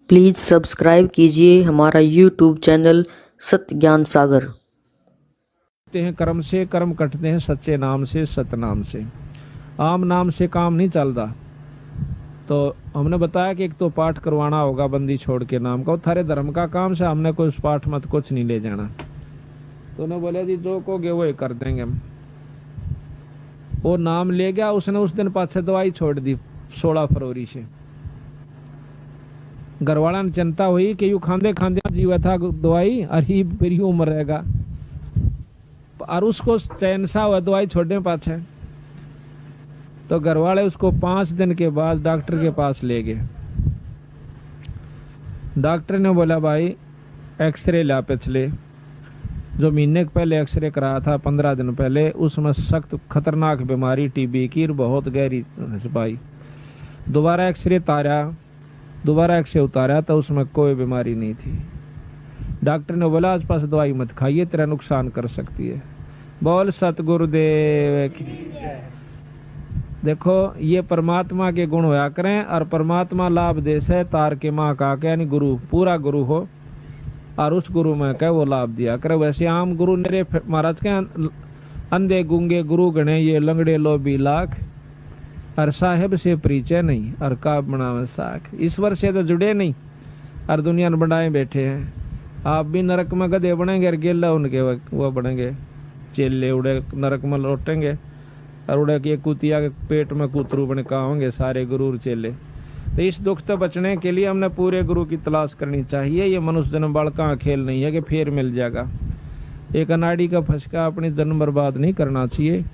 Please subscribe कीजिए हमारा YouTube channel सत्य ज्ञान सागर। हैं कर्म से, कर्म कटते हैं सच्चे नाम से, सतनाम से। आम नाम से काम नहीं चलता। तो हमने बताया कि एक तो पाठ करवाना होगा बंदी छोड़ के नाम का, वो थारे धर्म का काम से, हमने कोई उस पाठ मत कुछ नहीं ले जाना। तो उन्होंने बोले जी जो कहोगे वो कर देंगे हम। वो नाम ले गया, उसने उस दिन पाछे दवाई छोड़ दी 16 फरवरी से। घरवाला ने चिंता हुई कि यू खांदे खांदे जीवा था दवाई, अरे फिर यूं मर रहेगा। और उसको चैन सा हुआ दवाई छोड़ने पाछे। तो घर वाले उसको 5 दिन के बाद डॉक्टर के पास ले गए। डॉक्टर ने बोला भाई एक्सरे ला पिछले जो महीने पहले एक्सरे कराया था 15 दिन पहले, उसमें सख्त खतरनाक बीमारी टीबी की बहुत गहरी पाई। दोबारा एक्सरे उतारा तो उसमें कोई बीमारी नहीं थी। डॉक्टर ने बोला आसपास दवाई मत खाइए, तेरा नुकसान कर सकती है। बोल सतगुरुदेव की। देखो ये परमात्मा के गुण होया करें, और परमात्मा लाभ दे से तार के माँ का के यानी गुरु पूरा गुरु हो, और उस गुरु में कह वो लाभ दिया करे। वैसे आम गुरु मेरे महाराज के अंधे गुंगे गुरु गणे ये लंगड़े लोभी लाख, और साहेब से परिचय नहीं और का बनावे साख। ईश्वर से तो जुड़े नहीं और दुनिया में बनाए बैठे हैं। आप भी नरक में गधे बनेंगे और गेला उनके वो बनेंगे चेले, उड़े नरक में लौटेंगे और उड़े के कुतिया के पेट में कुतरू बने का होंगे सारे गुरु चेले। तो इस दुख से बचने के लिए हमने पूरे गुरु की तलाश करनी चाहिए। ये मनुष्य जन्म बालका खेल नहीं है कि फिर मिल जाएगा। एक अनाड़ी का फंसका अपनी जन्म बर्बाद नहीं करना चाहिए।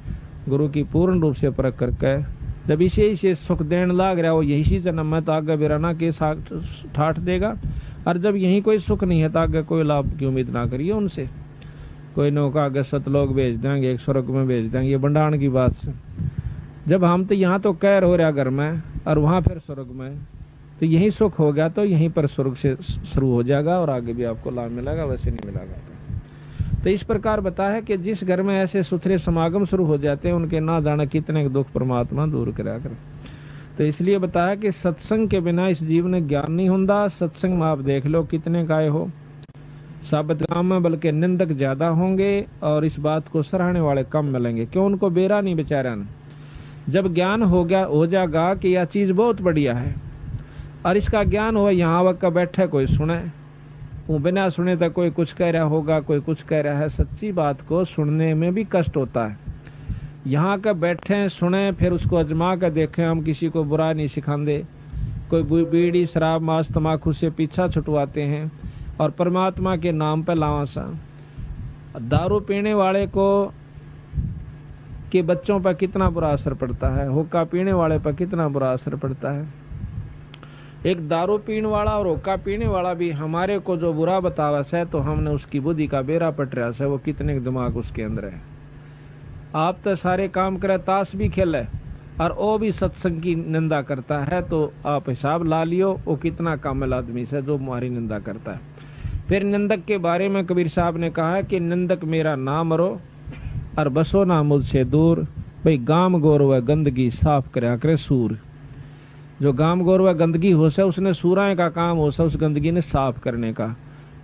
गुरु की पूर्ण रूप से परख करके जब इसे सुख देने लाग रहा हो यही जन्म में, तो आगे बिराना के ठाठ देगा। और जब यही कोई सुख नहीं है तो आगे कोई लाभ की उम्मीद ना करिए उनसे। कोई नौका आगे सतलोक भेज देंगे, एक स्वर्ग में भेज देंगे, ये बंडाण की बात से। जब हम तो यहाँ तो कैर हो रहा घर में और वहाँ फिर स्वर्ग में, तो यही सुख हो गया तो यहीं पर स्वर्ग से शुरू हो जाएगा और आगे भी आपको लाभ मिलेगा, वैसे नहीं मिलेगा। तो इस प्रकार बता है कि जिस घर में ऐसे सुथरे समागम शुरू हो जाते हैं उनके ना जाने कितने दुख परमात्मा दूर करा कर। तो इसलिए बताया कि सत्संग के बिना इस जीवन में ज्ञान नहीं होता। सत्संग में आप देख लो कितने गाय हो साबित काम में, बल्कि निंदक ज्यादा होंगे और इस बात को सराहने वाले कम मिलेंगे। क्यों? उनको बेरा नहीं बेचारा ने। जब ज्ञान हो जाएगा कि यह चीज बहुत बढ़िया है और इसका ज्ञान हो, यहाँ वक्त बैठे कोई सुने, वो बिना सुने तक कोई कुछ कह रहा होगा, कोई कुछ कह रहा है। सच्ची बात को सुनने में भी कष्ट होता है। यहाँ का बैठे सुने फिर उसको अजमा कर देखें। हम किसी को बुरा नहीं सिखाते। कोई बीड़ी शराब मांस तमाकू से पीछा छुटवाते हैं और परमात्मा के नाम पर लावासा। दारू पीने वाले को के बच्चों पर कितना बुरा असर पड़ता है, हुक्का पीने वाले पर कितना बुरा असर पड़ता है। एक दारू पीने वाला और हुक्का पीने वाला भी हमारे को जो बुरा बतावा है तो हमने उसकी बुद्धि का बेरा पट रहा है। वो कितने दिमाग उसके अंदर है। आप तो सारे काम करे, ताश भी खेले और वो भी सत्संग की निंदा करता है, तो आप हिसाब ला लियो वो कितना कामिल आदमी से जो हमारी निंदा करता है। फिर निंदक के बारे में कबीर साहब ने कहा है कि निंदक मेरा नाम रो और बसो ना मुझसे दूर। भाई गाम गौरव गंदगी साफ करा करे सूर। जो गाम गौरव गंदगी हो से उसने सूराए का काम हो से उस गंदगी ने साफ करने का।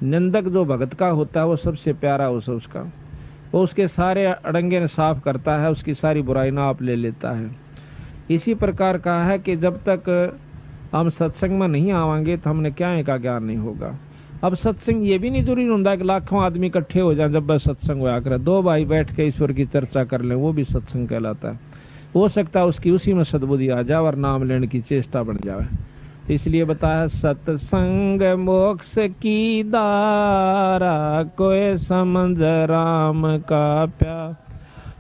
निंदक जो भगत का होता है वो सबसे प्यारा हो से उसका, वो उसके सारे अड़ंगे ने साफ करता है, उसकी सारी बुराई ना आप ले लेता है। इसी प्रकार कहा है कि जब तक हम सत्संग में नहीं आवांगे तो हमने क्या का ज्ञान नहीं होगा। अब सत्संग ये भी नहीं जरूरी होता कि लाखों आदमी इकट्ठे हो जाए जब बस सत्संग हुआ करे। 2 भाई बैठ के ईश्वर की चर्चा कर ले, वो भी सत्संग कहलाता है। हो सकता है उसकी उसी में सद्बुद्धि आ जाए और नाम लेने की चेष्टा बन जाए। इसलिए बताया सत्संग मोक्ष की दारा, कोई समझ राम का प्यार।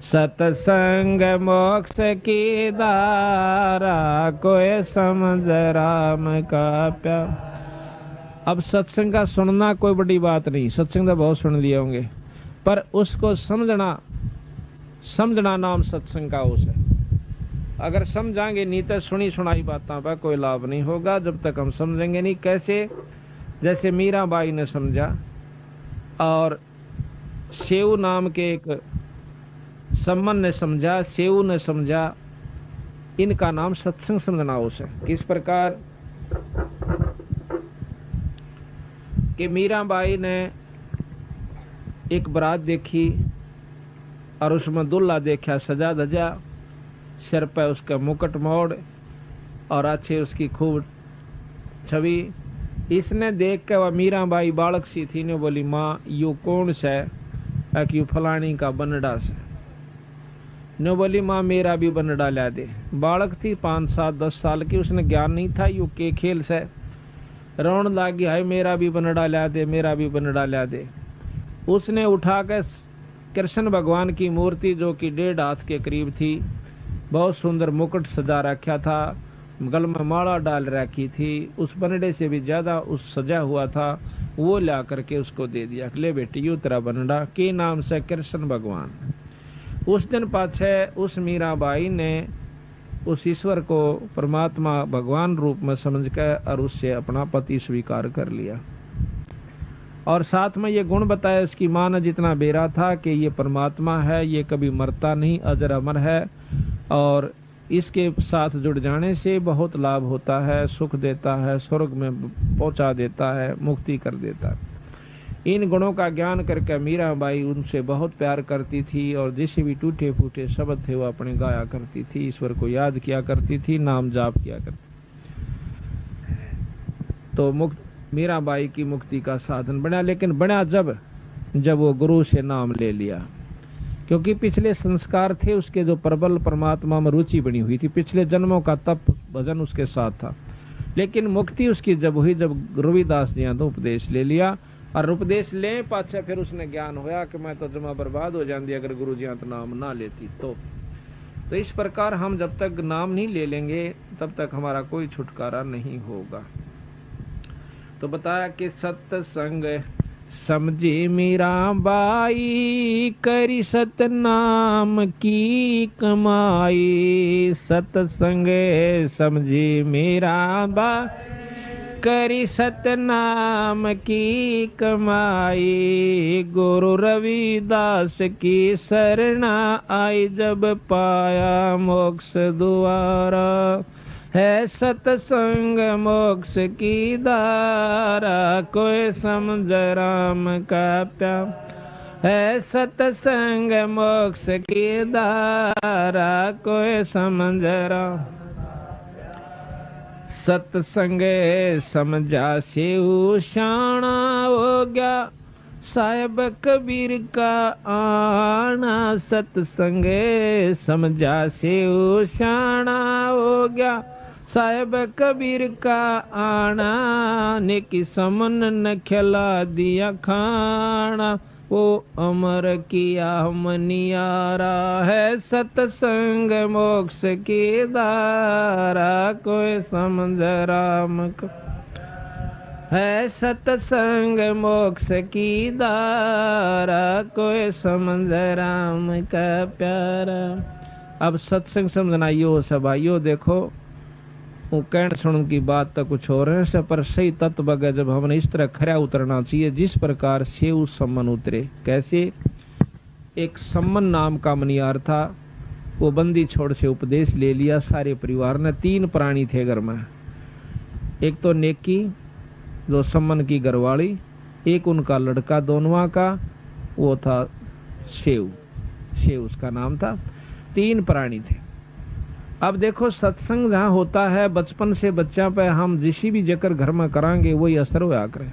सत्संग मोक्ष की दारा, कोई समझ राम का प्यार। अब सत्संग का सुनना कोई बड़ी बात नहीं, सत्संग तो बहुत सुन लिए होंगे, पर उसको समझना नाम सत्संग का उस है। अगर समझाएंगे नहीं तो सुनी सुनाई बातों पर कोई लाभ नहीं होगा जब तक हम समझेंगे नहीं। कैसे? जैसे मीराबाई ने समझा और सेऊ नाम के एक सम्मन ने समझा, सेऊ ने समझा, इनका नाम सत्संग समझना उसे। किस प्रकार? कि मीराबाई ने एक बारात देखी और उसमें दूल्हा देखा सजा धजा, सिर पर उसका मुकुट मोड़ और अच्छी उसकी खूब छवि। इसने देख के वह मीराबाई बालक सी थी ने बोली, माँ यू कौन से यू फलानी का बनडा से। ने बोली, माँ मेरा भी बनडा ला दे। बालक थी 5, 7, 10 साल की, उसने ज्ञान नहीं था यू के खेल से। रोन लागी, हाय मेरा भी बनडा ला दे, मेरा भी बनडा ला दे। उसने उठा कर कृष्ण भगवान की मूर्ति जो कि 1.5 हाथ के करीब थी, बहुत सुंदर मुकुट सजा रखा था, गल में माला डाल रखी थी, उस बनडे से भी ज्यादा उस सजा हुआ था, वो ला करके उसको दे दिया। ले बेटी यू तेरा बनडा, के नाम से कृष्ण भगवान। उस दिन पाछे उस मीराबाई ने उस ईश्वर को परमात्मा भगवान रूप में समझकर और उससे अपना पति स्वीकार कर लिया। और साथ में ये गुण बताया इसकी माँ ने जितना बेरा था कि ये परमात्मा है, ये कभी मरता नहीं, अजर अमर है और इसके साथ जुड़ जाने से बहुत लाभ होता है, सुख देता है, स्वर्ग में पहुंचा देता है, मुक्ति कर देता है। इन गुणों का ज्ञान करके मीराबाई उनसे बहुत प्यार करती थी और जैसे भी टूटे फूटे शब्द थे वो अपने गाया करती थी, ईश्वर को याद किया करती थी, नाम जाप किया करती। तो मीराबाई की मुक्ति का साधन बना, लेकिन बना जब वो गुरु से नाम ले लिया, क्योंकि पिछले संस्कार थे उसके जो प्रबल परमात्मा में रुचि बनी हुई थी, पिछले जन्मों का तप भजन उसके साथ था। लेकिन मुक्ति उसकी जब हुई जब रविदास जी तो उपदेश ले लिया, और उपदेश ले पाछे फिर उसने ज्ञान होया कि मैं तो जमा बर्बाद हो जाती अगर गुरु जी तो नाम ना लेती। तो इस प्रकार हम जब तक नाम नहीं ले लेंगे तब तक हमारा कोई छुटकारा नहीं होगा। तो बताया कि सत्संग समझी मीराबाई, करी सतनाम की कमाई। सत्संग समझी मीराबाई, करी सतनाम की कमाई। गुरु रविदास की शरणा आई, जब पाया मोक्ष द्वारा। है सत्संग मोक्ष की धारा, कोई समझ राम का प्यार। है सत्संग मोक्ष की धारा, कोई समझ राम। सत्संग समझा सेऊ शाना हो गया, साहेब कबीर का आना। सत्संग समझा सेऊ शाना हो गया, साहेब कबीर का आना। नेकी समन न खिला दिया खाना, वो अमर किया मनियारा। है सत्संग मोक्ष की धारा, कोई समझ राम को। है सत्संग मोक्ष की धारा, कोई समझ राम का प्यारा। अब सत्संग समझना यो सब आइयो, देखो वो कहण सुन की बात तो कुछ और है, पर सही तत्व बगे जब हमने इस तरह खरा उतरना चाहिए जिस प्रकार से उस सम्मन उतरे। कैसे? एक सम्मन नाम का मनियार था, वो बंदी छोड़ से उपदेश ले लिया सारे परिवार ने। 3 प्राणी थे घर में, एक तो नेकी जो सम्मन की घरवाली, एक उनका लड़का दोनवा का, वो था शेव उसका नाम था। 3 प्राणी थे। अब देखो सत्संग जहाँ होता है बचपन से बच्चा पे हम जिसी भी जकर घर में करांगे वही असर होया करे,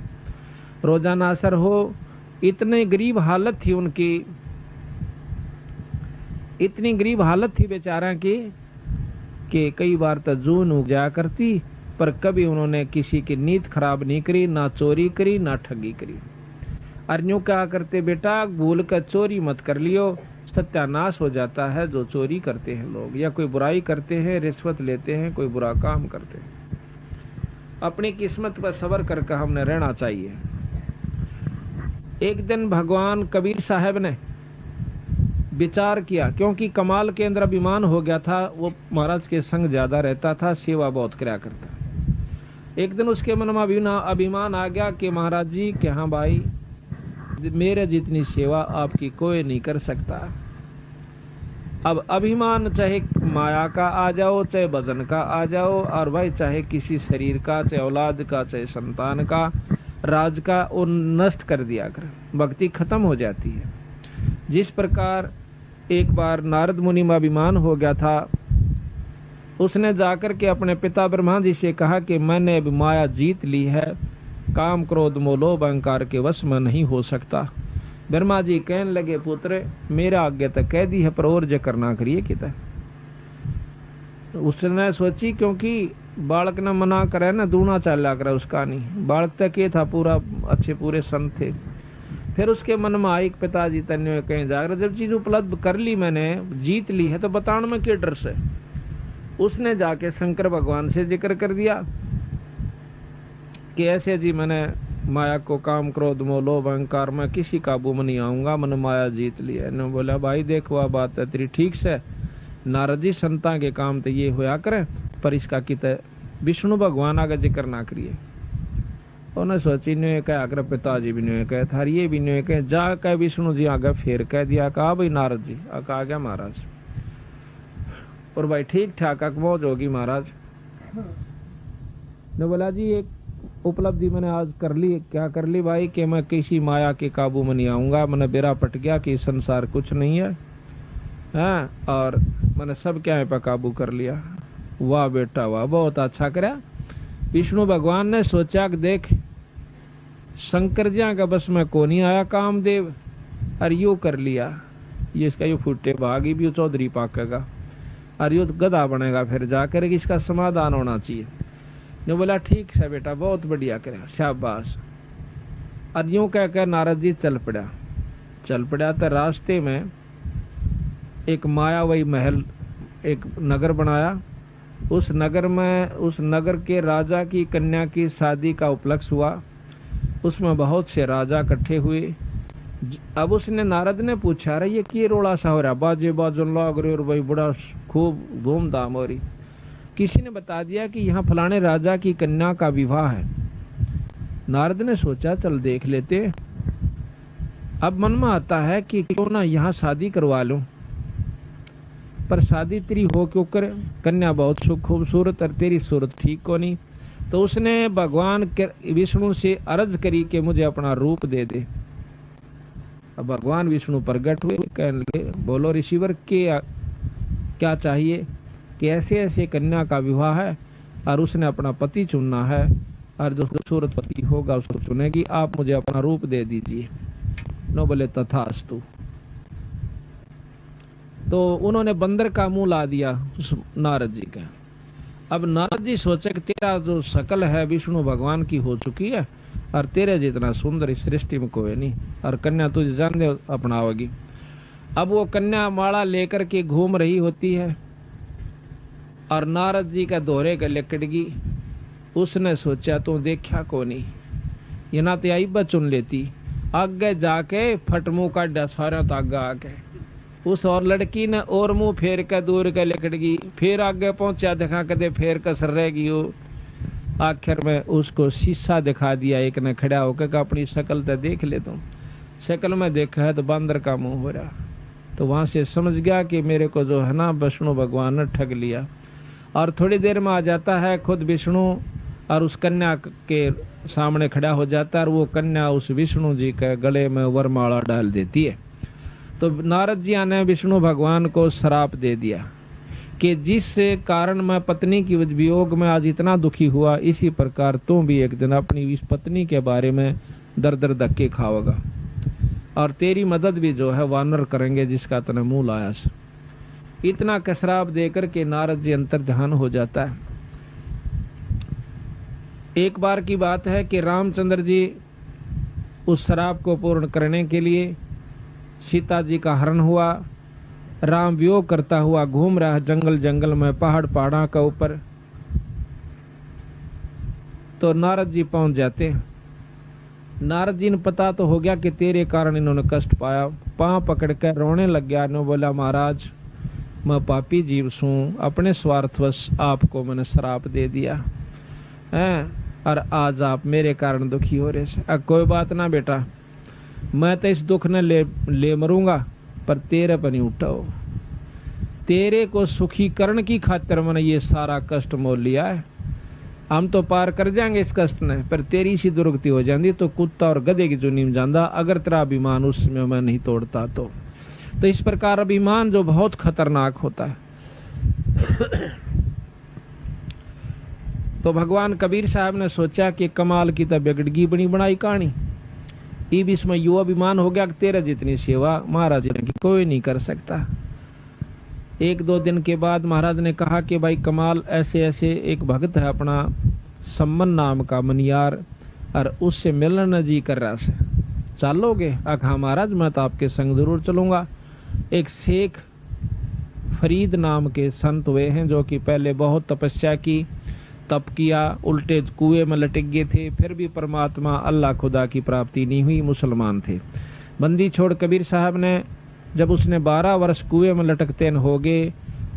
रोजाना असर हो। इतने गरीब हालत थी उनकी, इतनी गरीब हालत थी बेचारा की कि कई बार तो जून उग जाया करती, पर कभी उन्होंने किसी की नीयत खराब नहीं करी, ना चोरी करी ना ठगी करी। और यूं क्या करते, बेटा भूल कर चोरी मत कर लियो, सत्यानाश हो जाता है। जो चोरी करते हैं लोग या कोई बुराई करते हैं, रिश्वत लेते हैं, कोई बुरा काम करते हैं, अपनी किस्मत पर सब्र करके हमने रहना चाहिए। एक दिन भगवान कबीर साहब ने विचार किया, क्योंकि कमाल के अंदर अभिमान हो गया था, वो महाराज के संग ज्यादा रहता था, सेवा बहुत कराया करता। एक दिन उसके मन में अभिमान आ गया कि महाराज जी कि हाँ भाई, मेरे जितनी सेवा आपकी कोई नहीं कर सकता। अब अभिमान चाहे माया का आ जाओ, चाहे वजन का आ जाओ, और भाई चाहे किसी शरीर का, चाहे औलाद का, चाहे संतान का, राज का वो नष्ट कर दिया कर, भक्ति खत्म हो जाती है। जिस प्रकार एक बार नारद मुनि में अभिमान हो गया था, उसने जाकर के अपने पिता ब्रह्मा जी से कहा कि मैंने अब माया जीत ली है, काम क्रोध मोह लोभ अहंकार के वश में नहीं हो सकता। ब्रह्मा जी कहने लगे पुत्र मेरा आज्ञा तक कह दी है पर और जे करना करिए किता। उसने सोची क्योंकि बालक ने मना करे ना दूना चाला करे उसका नहीं, बालक तक ये था पूरा अच्छे पूरे संत थे। फिर उसके मन में आई पिताजी तन्य कहीं जाकर जब चीज उपलब्ध कर ली मैंने जीत ली है तो बताने में क्या डर से। उसने जाके शंकर भगवान से जिक्र कर दिया कि ऐसे जी मैंने माया को काम क्रोध मोह लोभ अहंकार में किसी काबू में नहीं आऊंगा, मैंने माया जीत ली है। ने बोला भाई देख वह बात है तेरी ठीक से, नारद जी संता के काम तो ये होया करे पर इसका कित विष्णु भगवान आगे जिक्र ना करिए। उन्हें सोची ने कह आकर पिताजी भी ने कहे था ये भी ने कहे जा कह विष्णु जी आगे फिर कह दिया कहा भाई नारद जी आ गया महाराज। और भाई ठीक ठाक मौज होगी महाराज। ने बोला जी एक उपलब्धि मैंने आज कर ली। क्या कर ली भाई कि मैं किसी माया के काबू में नहीं आऊंगा, मैंने बेरा पट गया कि संसार कुछ नहीं है, हाँ, और मैंने सब क्या पे काबू कर लिया। वाह बेटा वाह, बहुत अच्छा करा। विष्णु भगवान ने सोचा कि देख शंकर जी का बस में को नहीं आया कामदेव, और यू कर लिया, ये इसका यू फुटे भागी भी चौधरी पाकेगा और यू गधा बनेगा, फिर जाकर इसका समाधान होना चाहिए। ने बोला ठीक है बेटा बहुत बढ़िया करे शाबाश। और यूं कह कर नारद जी चल पड़ा तो रास्ते में एक मायावी महल एक नगर बनाया। उस नगर के राजा की कन्या की शादी का उपलक्ष्य हुआ। उसमें बहुत से राजा इकट्ठे हुए। अब उसने नारद ने पूछा अरे ये की रोड़ा सा हो रहा, बाजे बाजन लाग रहे और भाई बड़ा खूब धूमधाम हो रही। किसी ने बता दिया कि यहाँ फलाने राजा की कन्या का विवाह है। नारद ने सोचा चल देख लेते। अब मन में आता है कि क्यों ना यहाँ शादी करवा लूं, पर शादी तेरी हो क्यों करे, कन्या बहुत खूबसूरत और तेरी सूरत ठीक को नहीं। तो उसने भगवान विष्णु से अर्ज करी कि मुझे अपना रूप दे दे। अब भगवान विष्णु प्रकट हुए, कहने लगे बोलो ऋषिवर क्या चाहिए कि ऐसे ऐसे कन्या का विवाह है और उसने अपना पति चुनना है और जो खूबसूरत पति होगा उसको चुनेगी, आप मुझे अपना रूप दे दीजिए। नो बोले तथास्तु। तो उन्होंने बंदर का मुंह ला दिया उस नारद जी का। अब नारद जी सोचे कि तेरा जो शकल है विष्णु भगवान की हो चुकी है और तेरे जितना सुंदर इस सृष्टि में कोई नहीं, और कन्या तुझे जान दे अपनाओगी। अब वो कन्या माला लेकर के घूम रही होती है और नारद जी का दोहरे का लिकड़गी। उसने सोचा तू देखा को नहीं, ये ना तो आई चुन लेती। आगे जाके फटमू का सारा तो आगे आके उस और लड़की ने और मुंह फेर कर दूर के लिकड़गी। फिर आगे पहुंचा दिखा कदे फेर कसर रहेगी वो। आखिर में उसको शीशा दिखा दिया एक ने खड़ा होकर अपनी शक्ल तो देख ले तुम। शक्ल में देखा है तो बंदर का मुंह हो रहा। तो वहां से समझ गया कि मेरे को जो है ना विष्णु भगवान ने ठग लिया। और थोड़ी देर में आ जाता है खुद विष्णु और उस कन्या के सामने खड़ा हो जाता है और वो कन्या उस विष्णु जी के गले में वरमाला डाल देती है। तो नारद जी ने विष्णु भगवान को श्राप दे दिया कि जिस कारण मैं पत्नी की वियोग में आज इतना दुखी हुआ, इसी प्रकार तुम भी एक दिन अपनी इस पत्नी के बारे में दर दर धक्के खाओगा और तेरी मदद भी जो है वानर करेंगे जिसका तने मुंह लाया। इतना कसराब देकर के नारद जी अंतर ध्यान हो जाता है। एक बार की बात है कि रामचंद्र जी उस शराब को पूर्ण करने के लिए सीता जी का हरण हुआ। राम वियोग करता हुआ घूम रहा जंगल जंगल में, पहाड़ा का ऊपर। तो नारद जी पहुंच जाते हैं। नारद जी ने पता तो हो गया कि तेरे कारण इन्होंने कष्ट पाया। पांव पकड़ कर रोने लग गया। ने बोला महाराज मैं पापी जीव सूं, अपने स्वार्थवश आपको मैंने श्राप दे दिया है और आज आप मेरे कारण दुखी हो रहे। कोई बात ना बेटा, मैं तो इस दुख ने ले मरूंगा पर तेरे पर नहीं उठाओ। तेरे को सुखी करण की खातिर मैंने ये सारा कष्ट मोल लिया है। हम तो पार कर जाएंगे इस कष्ट ने, पर तेरी सी दुर्गति हो जाती तो कुत्ता और गधे की जुनी में जाता, अगर तेरा अभिमान उस समय मैं नहीं तोड़ता तो इस प्रकार अभिमान जो बहुत खतरनाक होता है। तो भगवान कबीर साहब ने सोचा कि कमाल की तो बिगड़गी बनी बनाई कहानी, इब इसमें यो अभिमान हो गया कि तेरा जितनी सेवा महाराज ने की कोई नहीं कर सकता। एक दो दिन के बाद महाराज ने कहा कि भाई कमाल, ऐसे ऐसे एक भक्त है अपना सम्मन नाम का मनियार, और उससे मिलने जी कर रहा से, चलोगे? आखा महाराज मैं तो आपके संग जरूर चलूंगा। एक शेख फरीद नाम के संत हुए हैं जो कि पहले बहुत तपस्या की, तप किया, उल्टे कुएं में लटक गए थे, फिर भी परमात्मा अल्लाह खुदा की प्राप्ति नहीं हुई, मुसलमान थे। बंदी छोड़ कबीर साहब ने जब उसने 12 वर्ष कुएं में लटकते हो गए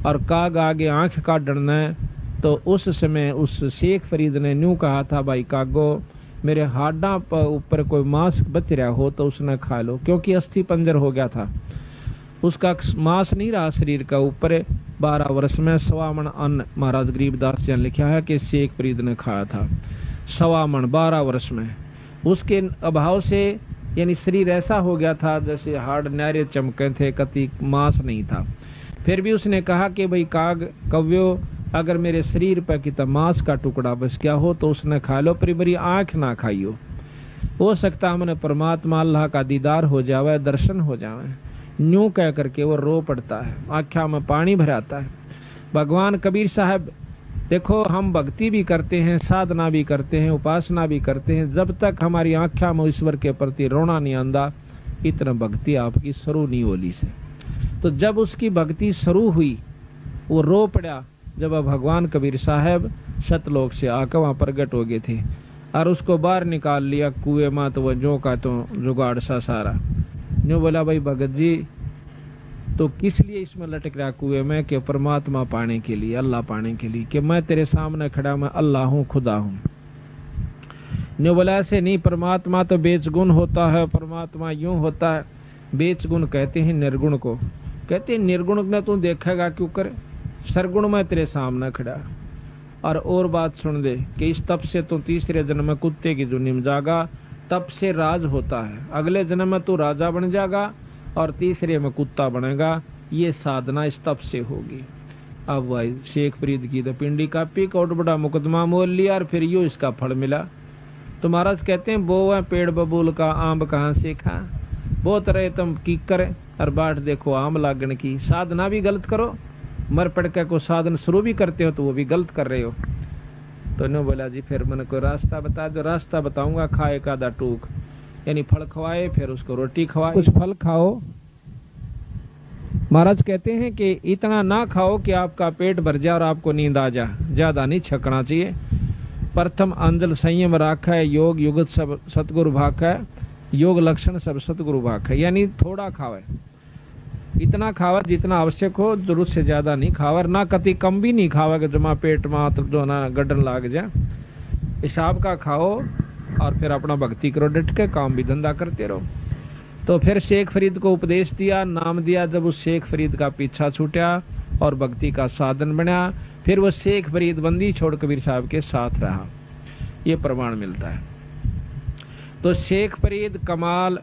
और काग आगे आंख काटना, तो उस समय उस शेख फरीद ने न्यू कहा था, भाई कागो मेरे हाडा ऊपर कोई मांस बच रहा हो तो उसने खा लो, क्योंकि अस्थि पंजर हो गया था, उसका मांस नहीं रहा शरीर का ऊपर। 12 वर्ष में 1.25 मन अन्न, महाराज गरीबदास जी ने लिखा है कि शेख फरीद ने खाया था 1.25 मन 12 वर्ष में। उसके अभाव से यानी शरीर ऐसा हो गया था जैसे हाड़ नारे चमके थे, कति मांस नहीं था। फिर भी उसने कहा कि भाई काग कव्यो अगर मेरे शरीर पर कितना मांस का टुकड़ा बच गया हो तो उसने खा लो, पर मेरी आंख ना खाइयो, हो सकता हमने परमात्मा अल्लाह का दीदार हो जावे, दर्शन हो जावे। न्यू कह करके वो रो पड़ता है, आँखों में पानी भराता है। भगवान कबीर साहब देखो, हम भक्ति भी करते हैं, साधना भी करते हैं, उपासना भी करते हैं, जब तक हमारी आँखों में ईश्वर के प्रति रोना नहीं आंदा, इतना भक्ति आपकी शुरू नहीं होली से। तो जब उसकी भक्ति शुरू हुई, वो रो पड़ा जब भगवान कबीर साहब सतलोक से आकर वहाँ प्रकट हो गए थे और उसको बाहर निकाल लिया कुएं में। तो वह जो का तो जुगाड़ सा सारा जो बोला, भाई भगत जी तो किस लिए इसमें लटक रहा कुएं में? कि परमात्मा पाने के लिए, अल्लाह पाने के लिए, कि मैं तेरे सामने खड़ा, मैं अल्लाह हूँ, खुदा हूँ। न्यू बोला ऐसे नहीं, परमात्मा तो बेचगुण होता है, परमात्मा यूं होता है। बेचगुण कहते हैं निर्गुण को, कहते हैं निर्गुण ने तू देखेगा क्यों करे, सरगुण में तेरे सामने खड़ा। और बात सुन दे कि इस तप से तो तीसरे जन्म में कुत्ते की जुनी में जागा, तप से राज होता है, अगले जन्म में तू राजा बन जाएगा और तीसरे में कुत्ता बनेगा। ये साधना इस तप से होगी। अब भाई शेख फरीद की तो पिंडी कापी, कोट बड़ा मुकदमा मोल लिया और फिर यूं इसका फल मिला। तो महाराज कहते हैं, वो है पेड़ बबूल का आम कहाँ से खा, बहुत रहे तुम की करे और बाट देखो आम लागण की। साधना भी गलत करो, मर पड़के को साधन शुरू भी करते हो तो वो भी गलत कर रहे हो। तो ने बोला जी फिर मैंने कोई रास्ता बता दो। रास्ता बताऊंगा, खाए का दा टूक, यानी फल खवाए, फिर उसको रोटी खवाए, कुछ फल खाओ। महाराज कहते हैं कि इतना ना खाओ कि आपका पेट भर जाए और आपको नींद आ जाए, ज्यादा नहीं छकना चाहिए। प्रथम अंजल संयम राखा है, योग युगत सब सतगुरु भाखा है, योग लक्षण सब सतगुरु भाखा है, यानी थोड़ा खावे, इतना खावा जितना आवश्यक हो, जरूरत से ज्यादा नहीं खावा, ना कति कम भी नहीं खावा कि जमा पेट में तो जो ना गड्ढन लाग जाए। हिसाब का खाओ और फिर अपना भक्ति करो, डट के काम भी धंधा करते रहो। तो फिर शेख फरीद को उपदेश दिया, नाम दिया। जब उस शेख फरीद का पीछा छूटा और भक्ति का साधन बना, फिर वो शेख फरीद बंदी छोड़ कबीर साहब के साथ रहा। ये प्रमाण मिलता है। तो शेख फरीद, कमाल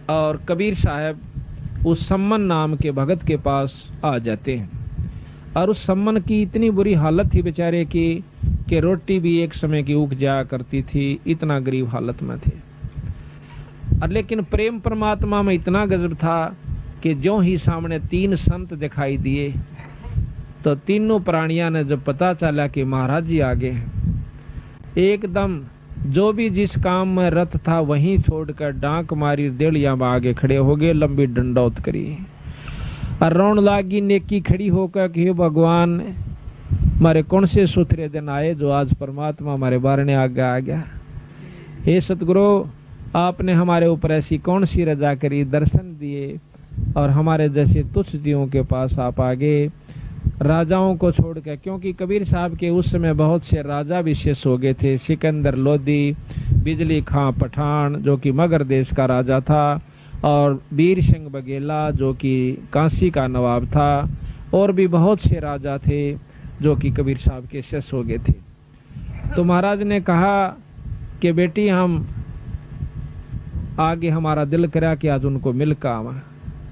और कबीर साहब उस सम्मन नाम के भगत के पास आ जाते हैं। और उस सम्मन की इतनी बुरी हालत थी बेचारे की कि रोटी भी एक समय की उग जाया करती थी, इतना गरीब हालत में थे। और लेकिन प्रेम परमात्मा में इतना गजब था कि जो ही सामने 3 संत दिखाई दिए तो तीनों प्राणियों ने जब पता चला कि महाराज जी आगे हैं, एकदम जो भी जिस काम में रत था वहीं छोड़कर डांक मारी, देड़िया में आगे खड़े हो गए, लंबी डंडौत करी और रोन लागी नेकी खड़ी होकर कि भगवान हमारे कौन से सुथरे दिन आए जो आज परमात्मा हमारे बारने आगे आ गया। हे सतगुरु, आपने हमारे ऊपर ऐसी कौन सी रजा करी, दर्शन दिए और हमारे जैसे तुच्छ जीवों के पास आप आगे, राजाओं को छोड़ के। क्योंकि कबीर साहब के उस समय बहुत से राजा विशेष हो गए थे। सिकंदर लोधी, बिजली खां पठान जो कि मगर देश का राजा था, और वीर सिंह बघेला जो कि काशी का नवाब था, और भी बहुत से राजा थे। जो कि कबीर साहब के शिष्य हो गए थे। तो महाराज ने कहा कि बेटी हम आगे हमारा दिल करा कि आज उनको मिल का आवा।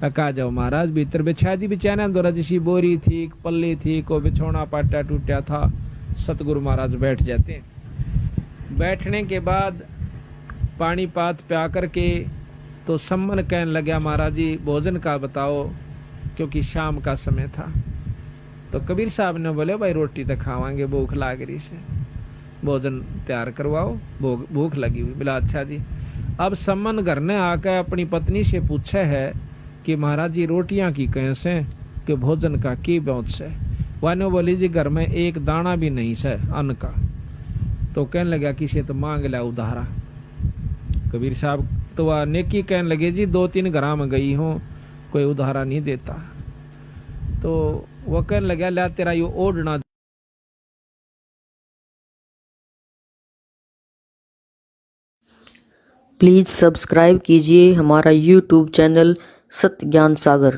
कहा जाओ महाराज भीतर बिछा दी बिछाना दो जिसी बोरी थी पल्ली थी को बिछोना पाटा टूटा था। सतगुरु महाराज बैठ जाते हैं। बैठने के बाद पानी पात प्या करके तो सम्मन कहने लगा महाराज जी भोजन का बताओ, क्योंकि शाम का समय था। तो कबीर साहब ने बोले भाई रोटी तो खावांगे, भूख लाग रही से, भोजन तैयार करवाओ, भूख लगी हुई। बोला अच्छा जी। अब सम्मन घर ने आकर अपनी पत्नी से पूछा है कि महाराज जी रोटियां की कैसे कि भोजन का की बहुत से। वानो बोली जी घर में एक दाना भी नहीं से अन्न का। तो कहने लगा किसे तो मांग लिया उधारा। कबीर साहब तो वह नेकी कहने लगे जी 2-3 घर में गई हूँ, कोई उधारा नहीं देता। तो वह कहने लगा ला तेरा यो ओढ़ना। प्लीज़ सब्सक्राइब कीजिए हमारा यूट्यूब चैनल सत्य ज्ञान सागर।